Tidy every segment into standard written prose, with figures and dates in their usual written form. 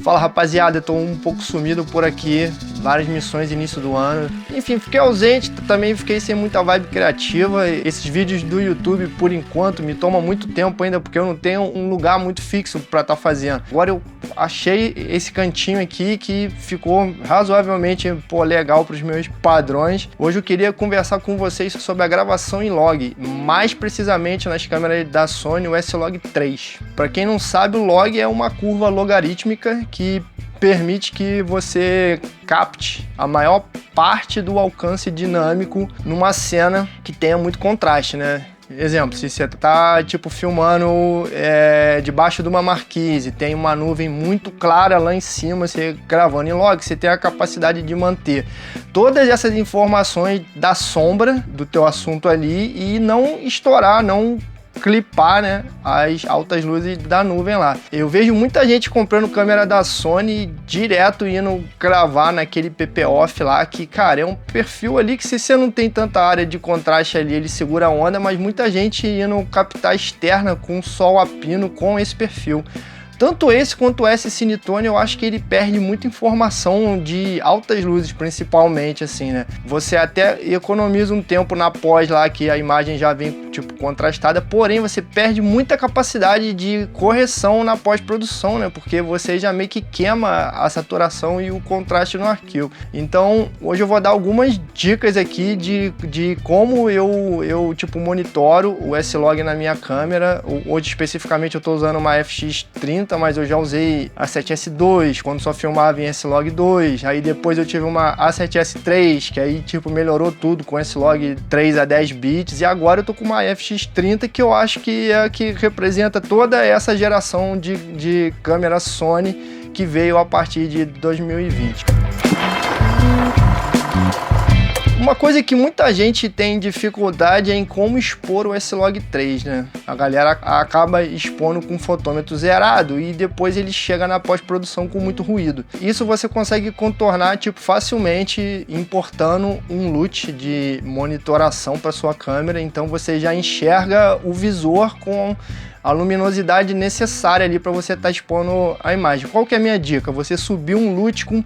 Fala rapaziada, eu tô um pouco sumido por aqui, várias missões no início do ano. Enfim, fiquei ausente, também fiquei sem muita vibe criativa. Esses vídeos do YouTube, por enquanto, me tomam muito tempo ainda, porque eu não tenho um lugar muito fixo pra estar fazendo. Agora eu achei esse cantinho aqui que ficou razoavelmente legal pros meus padrões. Hoje eu queria conversar com vocês sobre a gravação em log, mais precisamente nas câmeras da Sony, o S-Log 3. Pra quem não sabe, o log é uma curva logarítmica que permite que você capte a maior parte do alcance dinâmico numa cena que tenha muito contraste, né? Exemplo, se você tá filmando debaixo de uma marquise, tem uma nuvem muito clara lá em cima, você gravando em log, você tem a capacidade de manter todas essas informações da sombra do teu assunto ali e não estourar, não clipar, né, as altas luzes da nuvem lá. Eu vejo muita gente comprando câmera da Sony direto indo gravar naquele PP off lá, que, cara, é um perfil ali que se você não tem tanta área de contraste ali, ele segura a onda, mas muita gente indo captar externa com sol a pino com esse perfil. Tanto esse quanto o S-Cinetone, eu acho que ele perde muita informação de altas luzes, principalmente, assim, né? Você até economiza um tempo na pós lá, que a imagem já vem, contrastada, porém você perde muita capacidade de correção na pós-produção, né? Porque você já meio que queima a saturação e o contraste no arquivo. Então, hoje eu vou dar algumas dicas aqui de como eu monitoro o S-Log na minha câmera. Hoje, especificamente, eu tô usando uma FX30, mas eu já usei a 7S2 quando só filmava em S-Log 2, aí depois eu tive uma A7S3 que aí melhorou tudo com S-Log 3 a 10 bits, e agora eu tô com uma FX30 que eu acho que é a que representa toda essa geração de câmera Sony que veio a partir de 2020. Uma coisa que muita gente tem dificuldade é em como expor o S-Log 3, né? A galera acaba expondo com o fotômetro zerado e depois ele chega na pós-produção com muito ruído. Isso você consegue contornar facilmente importando um LUT de monitoração para sua câmera, então você já enxerga o visor com a luminosidade necessária ali para você estar expondo a imagem. Qual que é a minha dica? Você subir um LUT com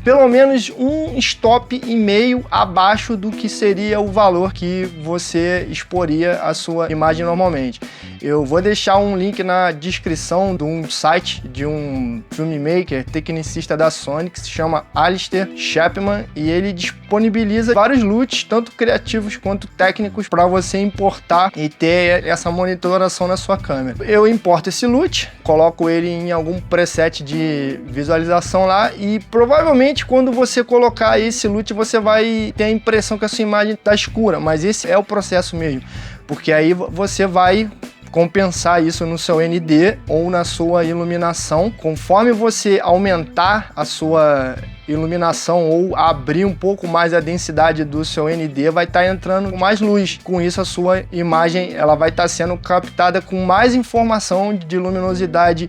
pelo menos um stop e meio abaixo do que seria o valor que você exporia a sua imagem normalmente. Eu vou deixar um link na descrição de um site de um filmmaker, tecnicista da Sony, que se chama Alistair Chapman, e ele disponibiliza vários LUTs, tanto criativos quanto técnicos, para você importar e ter essa monitoração na sua câmera. Eu importo esse LUT, coloco ele em algum preset de visualização lá e provavelmente quando você colocar esse LUT você vai ter a impressão que a sua imagem está escura, mas esse é o processo mesmo, porque aí você vai compensar isso no seu ND ou na sua iluminação. Conforme você aumentar a sua iluminação ou abrir um pouco mais a densidade do seu ND, vai estar entrando mais luz. Com isso, a sua imagem ela vai estar sendo captada com mais informação de luminosidade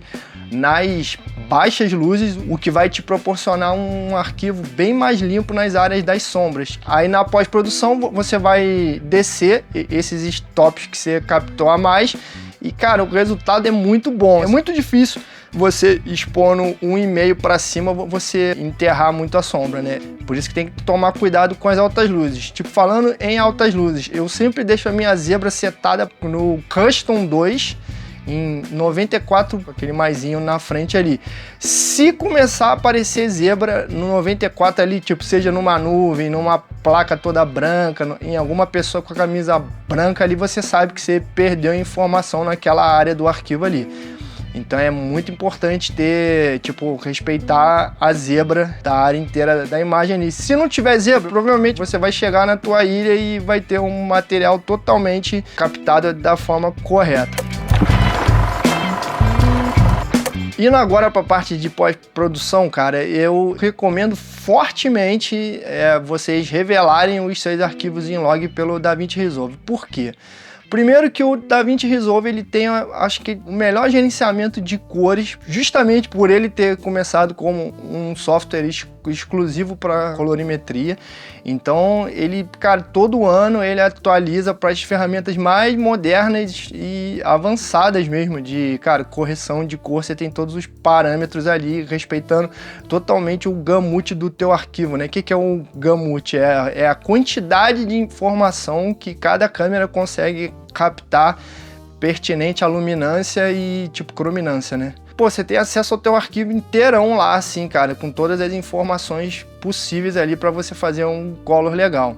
nas baixas luzes, o que vai te proporcionar um arquivo bem mais limpo nas áreas das sombras. Aí na pós-produção você vai descer esses stops que você captou a mais e, cara, o resultado é muito bom. É muito difícil você expondo 1,5 para cima, você enterrar muito a sombra, né? Por isso que tem que tomar cuidado com as altas luzes. Falando em altas luzes, eu sempre deixo a minha zebra setada no Custom 2, em 94, aquele maisinho na frente ali. Se começar a aparecer zebra no 94 ali, seja numa nuvem, numa placa toda branca, em alguma pessoa com a camisa branca ali, você sabe que você perdeu informação naquela área do arquivo ali. Então é muito importante ter, respeitar a zebra da área inteira da imagem ali. Se não tiver zebra, provavelmente você vai chegar na tua ilha e vai ter um material totalmente captado da forma correta. Indo agora para a parte de pós-produção, cara, eu recomendo fortemente vocês revelarem os seus arquivos em log pelo DaVinci Resolve. Por quê? Primeiro que o DaVinci Resolve ele tem, acho que, o melhor gerenciamento de cores, justamente por ele ter começado como um software exclusivo para colorimetria. Então ele, cara, todo ano ele atualiza para as ferramentas mais modernas e avançadas mesmo de, cara, correção de cor. Você tem todos os parâmetros ali, respeitando totalmente o gamut do teu arquivo, né? O que é o gamut? É a quantidade de informação que cada câmera consegue captar pertinente à luminância e tipo crominância, né? Pô, você tem acesso ao teu arquivo inteirão lá, assim, cara, com todas as informações possíveis ali para você fazer um color legal.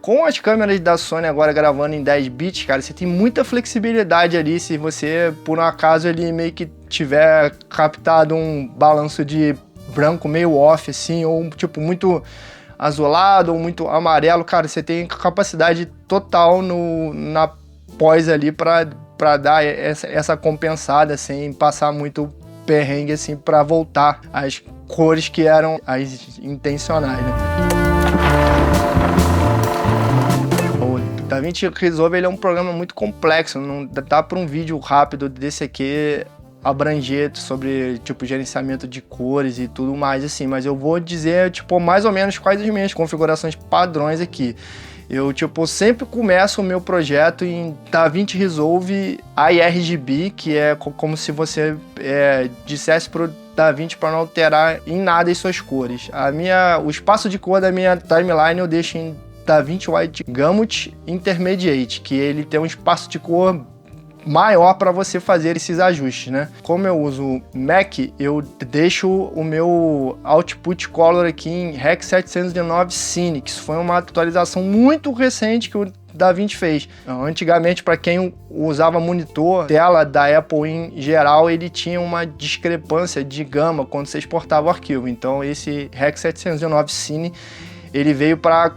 Com as câmeras da Sony agora gravando em 10 bits, cara, você tem muita flexibilidade ali. Se você, por um acaso, ele meio que tiver captado um balanço de branco meio off, assim, ou tipo muito azulado ou muito amarelo, cara, você tem capacidade total na pós ali para dar essa compensada sem passar muito perrengue, assim, para voltar às cores que eram as intencionais, né? O DaVinci Resolve ele é um programa muito complexo, não dá para um vídeo rápido desse aqui abranger sobre, tipo, gerenciamento de cores e tudo mais, assim, mas eu vou dizer, tipo, mais ou menos quais as minhas configurações padrões aqui. Eu, tipo, sempre começo o meu projeto em DaVinci Resolve iRGB, que é como se você dissesse pro DaVinci para não alterar em nada as suas cores. O espaço de cor da minha timeline eu deixo em DaVinci White Gamut Intermediate, que ele tem um espaço de cor maior para você fazer esses ajustes, né? Como eu uso Mac, eu deixo o meu Output Color aqui em Rec 709 Cine, que isso foi uma atualização muito recente que o DaVinci fez. Antigamente, para quem usava monitor, tela da Apple em geral, ele tinha uma discrepância de gama quando você exportava o arquivo. Então esse Rec 709 Cine, ele veio para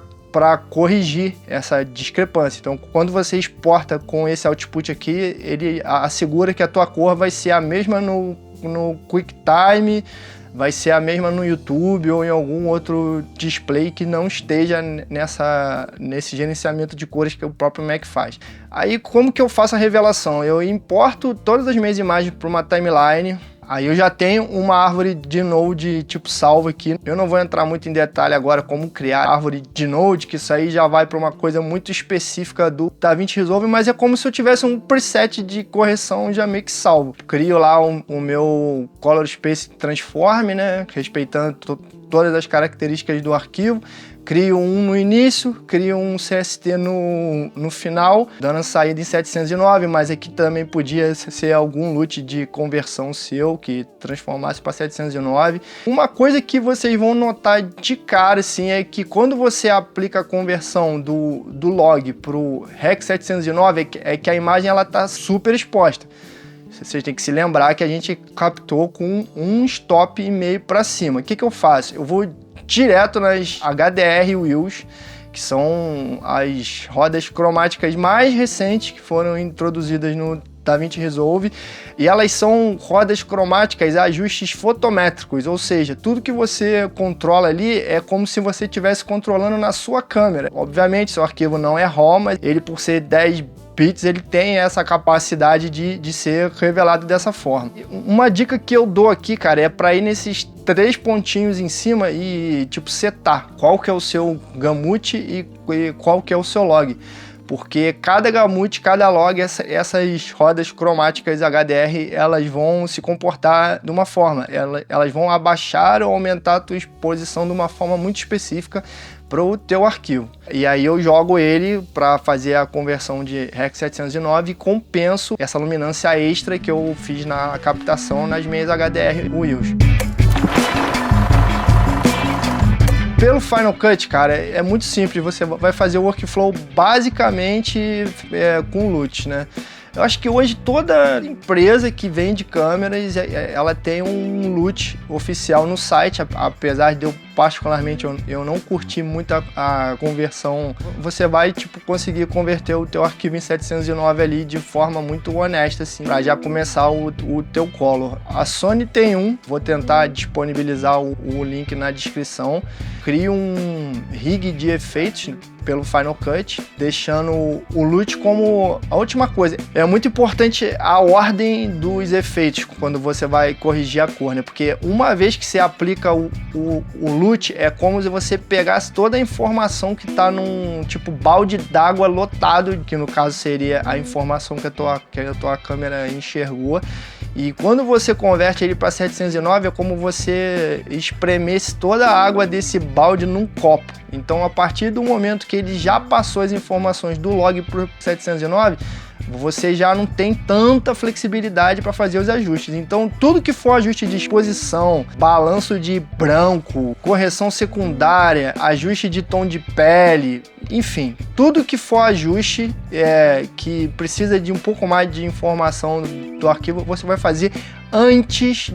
corrigir essa discrepância. Então, quando você exporta com esse output aqui, ele assegura que a tua cor vai ser a mesma no QuickTime, vai ser a mesma no YouTube ou em algum outro display que não esteja nesse gerenciamento de cores que o próprio Mac faz. Aí, como que eu faço a revelação? Eu importo todas as minhas imagens para uma timeline. Aí eu já tenho uma árvore de node tipo salvo aqui. Eu não vou entrar muito em detalhe agora como criar árvore de node, que isso aí já vai para uma coisa muito específica do DaVinci Resolve, mas é como se eu tivesse um preset de correção já meio que salvo. Crio lá o meu Color Space Transform, né, respeitando todas as características do arquivo. Crio um no início, crio um CST no final, dando a saída em 709, mas aqui também podia ser algum LUT de conversão seu que transformasse para 709. Uma coisa que vocês vão notar de cara, assim, é que quando você aplica a conversão do log para o Rec 709, é que a imagem ela tá super exposta. Vocês têm que se lembrar que a gente captou com um stop e meio para cima. O que eu faço? Eu vou direto nas HDR Wheels, que são as rodas cromáticas mais recentes que foram introduzidas no DaVinci Resolve, e elas são rodas cromáticas, ajustes fotométricos, ou seja, tudo que você controla ali é como se você estivesse controlando na sua câmera. Obviamente, seu arquivo não é RAW, mas ele, por ser 10 bits, ele tem essa capacidade de ser revelado dessa forma. Uma dica que eu dou aqui, cara, é para ir nesses 3 pontinhos em cima e, tipo, setar qual que é o seu gamut e qual que é o seu log. Porque cada gamut, cada log, essas rodas cromáticas HDR, elas vão se comportar de uma forma. Elas vão abaixar ou aumentar a tua exposição de uma forma muito específica para o teu arquivo. E aí eu jogo ele para fazer a conversão de Rec 709 e compenso essa luminância extra que eu fiz na captação nas minhas HDR Wheels. Pelo Final Cut, cara, é muito simples. Você vai fazer o workflow basicamente com LUT, né? Eu acho que hoje toda empresa que vende câmeras, ela tem um LUT oficial no site, apesar de eu particularmente eu não curti muito a conversão. Você vai tipo conseguir converter o teu arquivo em 709 ali de forma muito honesta, assim, para já começar o teu Color. A Sony tem um, vou tentar disponibilizar o link na descrição. Cria um rig de efeitos pelo Final Cut, deixando o LUT como a última coisa. É muito importante a ordem dos efeitos quando você vai corrigir a cor, né? Porque uma vez que você aplica o LUT, é como se você pegasse toda a informação que tá num tipo balde d'água lotado, que no caso seria a informação que a tua câmera enxergou. E quando você converte ele para 709, é como você espremesse toda a água desse balde num copo. Então, a partir do momento que ele já passou as informações do log para o 709, você já não tem tanta flexibilidade para fazer os ajustes. Então, tudo que for ajuste de exposição, balanço de branco, correção secundária, ajuste de tom de pele, enfim, tudo que for ajuste que precisa de um pouco mais de informação do arquivo, você vai fazer antes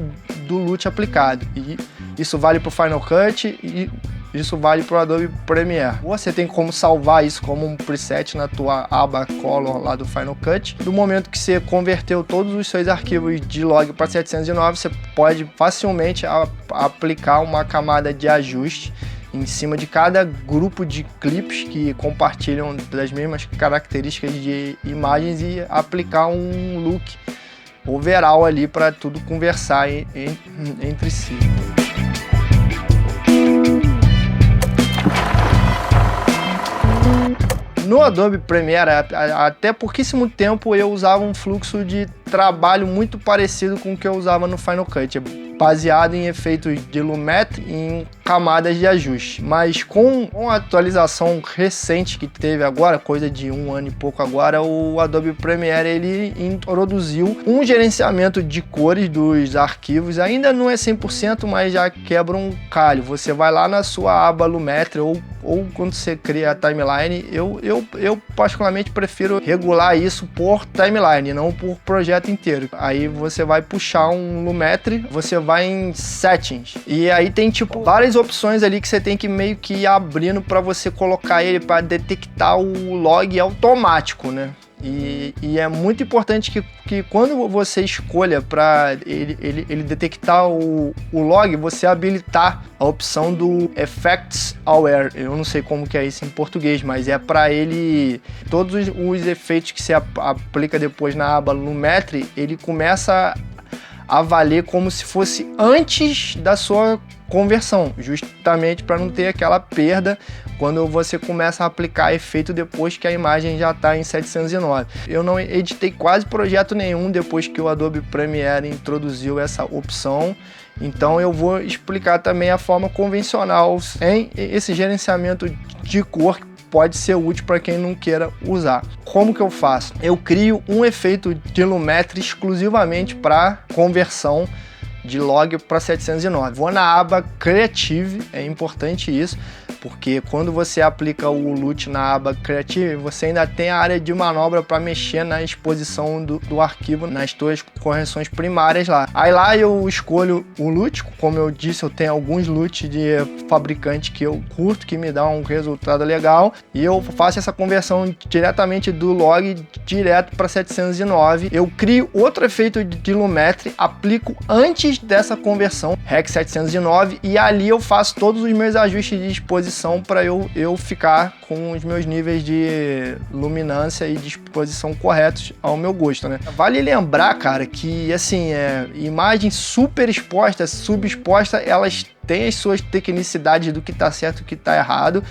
do LUT aplicado. E isso vale para o Final Cut e isso vale para o Adobe Premiere. Você tem como salvar isso como um preset na tua aba Color lá do Final Cut. Do momento que você converteu todos os seus arquivos de log para 709, você pode facilmente aplicar uma camada de ajuste em cima de cada grupo de clipes que compartilham das mesmas características de imagens e aplicar um look overall ali para tudo conversar entre si. No Adobe Premiere, até pouquíssimo tempo, eu usava um fluxo de trabalho muito parecido com o que eu usava no Final Cut, baseado em efeitos de Lumet e em camadas de ajuste. Mas com a atualização recente que teve agora, coisa de 1 ano e pouco agora, o Adobe Premiere ele introduziu um gerenciamento de cores dos arquivos. Ainda não é 100%, mas já quebra um galho. Você vai lá na sua aba Lumetri ou quando você cria a timeline, eu particularmente prefiro regular isso por timeline, não por projeto inteiro. Aí você vai puxar um Lumetri, você vai em Settings, e aí tem tipo várias opções ali que você tem que meio que ir abrindo para você colocar ele para detectar o log automático, né? E é muito importante que quando você escolha para ele detectar o log, você habilitar a opção do Effects Aware. Eu não sei como que é isso em português, mas é para ele, todos os efeitos que você aplica depois na aba Lumetri, ele começa a valer como se fosse antes da sua conversão, justamente para não ter aquela perda quando você começa a aplicar efeito depois que a imagem já está em 709. Eu não editei quase projeto nenhum depois que o Adobe Premiere introduziu essa opção, então eu vou explicar também a forma convencional em esse gerenciamento de cor, pode ser útil para quem não queira usar. Como que eu faço? Eu crio um efeito de Lumetri exclusivamente para conversão de log para 709. Vou na aba Creative, é importante isso, porque quando você aplica o LUT na aba Creative, você ainda tem a área de manobra para mexer na exposição do arquivo nas suas correções primárias lá. Aí lá eu escolho o LUT, como eu disse, eu tenho alguns LUT de fabricante que eu curto, que me dá um resultado legal, e eu faço essa conversão diretamente do log direto para 709. Eu crio outro efeito de Lumetri, aplico antes dessa conversão, Rec 709, e ali eu faço todos os meus ajustes de exposição para eu ficar com os meus níveis de luminância e de exposição corretos ao meu gosto, né? Vale lembrar, cara, que assim, imagens super expostas, subexpostas, elas têm as suas tecnicidades do que tá certo e o que tá errado,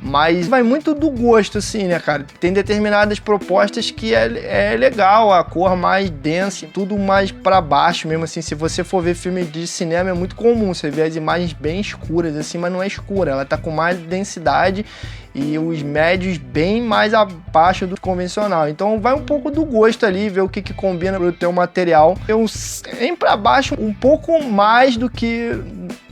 mas vai muito do gosto, assim, né, cara? Tem determinadas propostas que é legal, a cor mais densa, tudo mais para baixo mesmo, assim. Se você for ver filme de cinema, é muito comum você ver as imagens bem escuras, assim, mas não é escura, ela tá com mais densidade e os médios bem mais abaixo do convencional. Então vai um pouco do gosto ali, ver o que combina pro teu material. Eu sempre para baixo um pouco mais do que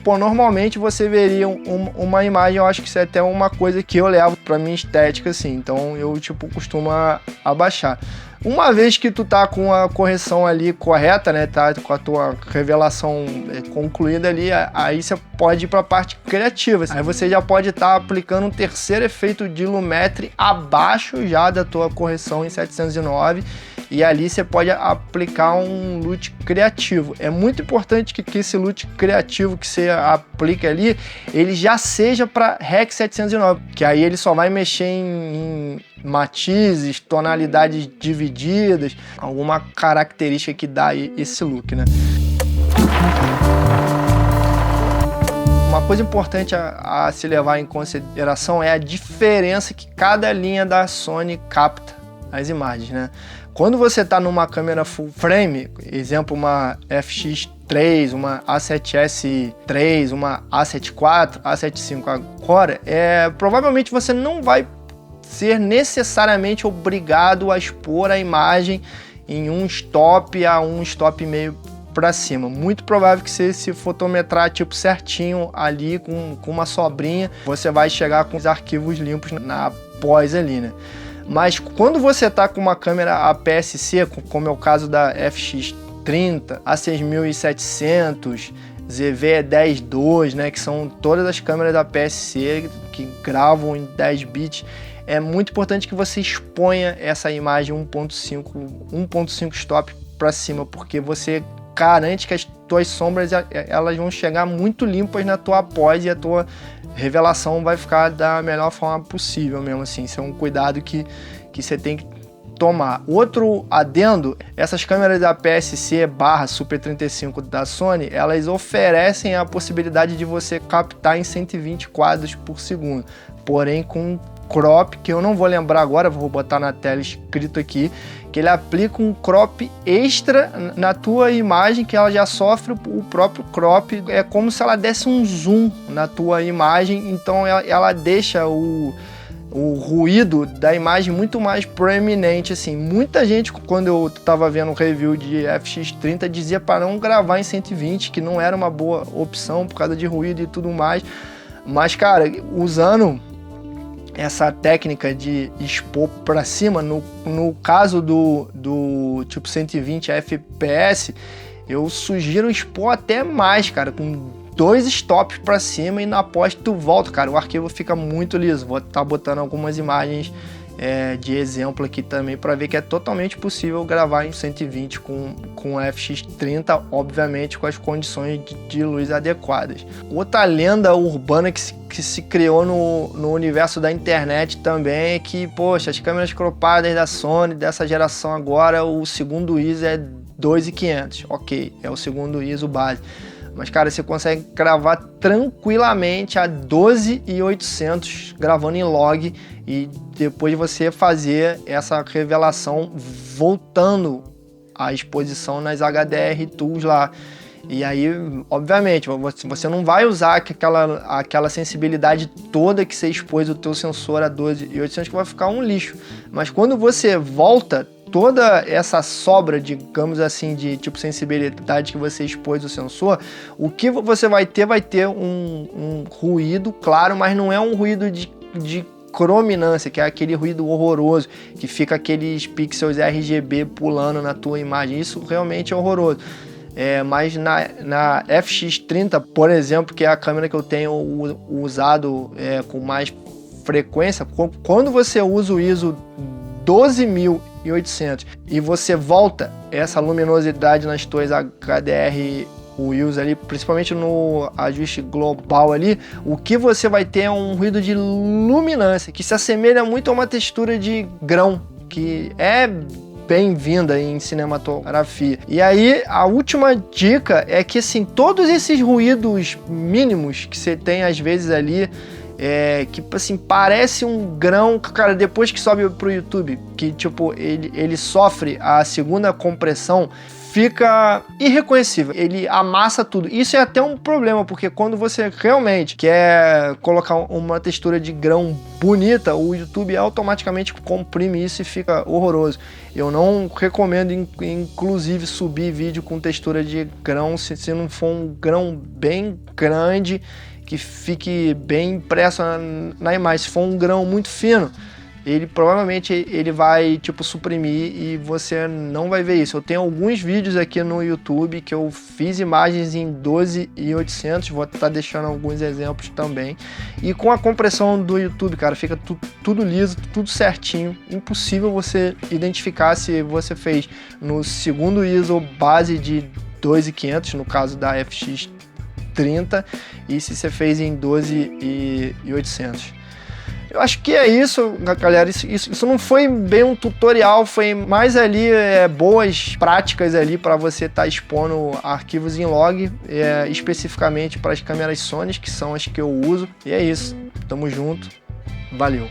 pô, normalmente você veria uma imagem, eu acho que isso é até uma coisa que eu levo pra minha estética, assim, então eu, tipo, costumo abaixar. Uma vez que tu tá com a correção ali correta, né, tá com a tua revelação concluída ali, aí você pode ir para a parte criativa. Aí você já pode estar aplicando um terceiro efeito de Lumetri abaixo já da tua correção em 709, e ali você pode aplicar um LUT criativo. É muito importante que esse LUT criativo que você aplica ali, ele já seja para REC 709, que aí ele só vai mexer em matizes, tonalidades divididas, alguma característica que dá esse look, né? Uma coisa importante a se levar em consideração é a diferença que cada linha da Sony capta as imagens, né? Quando você está numa câmera full frame, exemplo, uma FX3, uma A7S III, uma A7 IV, A7 V agora, provavelmente você não vai ser necessariamente obrigado a expor a imagem em um stop a um stop e meio para cima. Muito provável que você se fotometrar tipo certinho ali com uma sobrinha, você vai chegar com os arquivos limpos na pós ali, né? Mas quando você tá com uma câmera APS-C, como é o caso da FX30, A6700, ZV-10-2, né, que são todas as câmeras da APS-C que gravam em 10 bits, é muito importante que você exponha essa imagem 1.5 stop para cima, porque você garante que as tuas sombras elas vão chegar muito limpas na tua pós e a tua revelação vai ficar da melhor forma possível mesmo assim. Isso é um cuidado que você tem que tomar. Outro adendo, essas câmeras da APS-C Super 35 da Sony, elas oferecem a possibilidade de você captar em 120 quadros por segundo, porém com crop, que eu não vou lembrar agora, vou botar na tela escrito aqui, que ele aplica um crop extra na tua imagem, que ela já sofre o próprio crop, é como se ela desse um zoom na tua imagem, então ela deixa o ruído da imagem muito mais proeminente, assim. Muita gente, quando eu tava vendo o review de FX30, dizia para não gravar em 120, que não era uma boa opção por causa de ruído e tudo mais, mas cara, usando essa técnica de expor para cima, no caso do tipo 120 FPS, eu sugiro expor até mais, cara, com 2 stops para cima, e na pós tu volta, cara, o arquivo fica muito liso. Vou estar botando algumas imagens de exemplo aqui também para ver que é totalmente possível gravar em 120 com FX30, obviamente com as condições de luz adequadas. Outra lenda urbana que se criou no universo da internet também é que, poxa, as câmeras cropadas da Sony dessa geração agora, o segundo ISO é 2500, ok, é o segundo ISO base. Mas, cara, você consegue gravar tranquilamente a 12.800 gravando em log, e depois você fazer essa revelação voltando à exposição nas HDR Tools lá. E aí, obviamente, você não vai usar aquela sensibilidade toda que você expôs o teu sensor a 12.800, que vai ficar um lixo. Mas quando você volta toda essa sobra, digamos assim, de tipo sensibilidade que você expôs o sensor, o que você vai ter um ruído, claro, mas não é um ruído de crominância, que é aquele ruído horroroso, que fica aqueles pixels RGB pulando na tua imagem. Isso realmente é horroroso. Mas na FX30, por exemplo, que é a câmera que eu tenho usado com mais frequência, quando você usa o ISO 12.800 e você volta essa luminosidade nas tuas HDR Wheels ali, principalmente no ajuste global ali, o que você vai ter é um ruído de luminância que se assemelha muito a uma textura de grão, que é bem-vinda em cinematografia. E aí, a última dica é que, assim, todos esses ruídos mínimos que você tem às vezes ali, que assim, parece um grão, cara, depois que sobe pro YouTube, que tipo, ele sofre a segunda compressão, fica irreconhecível, ele amassa tudo. Isso é até um problema, porque quando você realmente quer colocar uma textura de grão bonita, o YouTube automaticamente comprime isso e fica horroroso. Eu não recomendo, inclusive, subir vídeo com textura de grão se não for um grão bem grande, que fique bem impresso na imagem. Se for um grão muito fino, ele provavelmente ele vai tipo suprimir e você não vai ver isso. Eu tenho alguns vídeos aqui no YouTube que eu fiz imagens em 12.800, vou estar deixando alguns exemplos também. E com a compressão do YouTube, cara, fica tudo liso, tudo certinho. Impossível você identificar se você fez no segundo ISO base de 2.500, no caso da FX30, e se você fez em 12.800. Eu acho que é isso, galera. Isso não foi bem um tutorial, foi mais ali boas práticas ali para você estar expondo arquivos em log, especificamente para as câmeras Sony, que são as que eu uso. E é isso. Tamo junto. Valeu.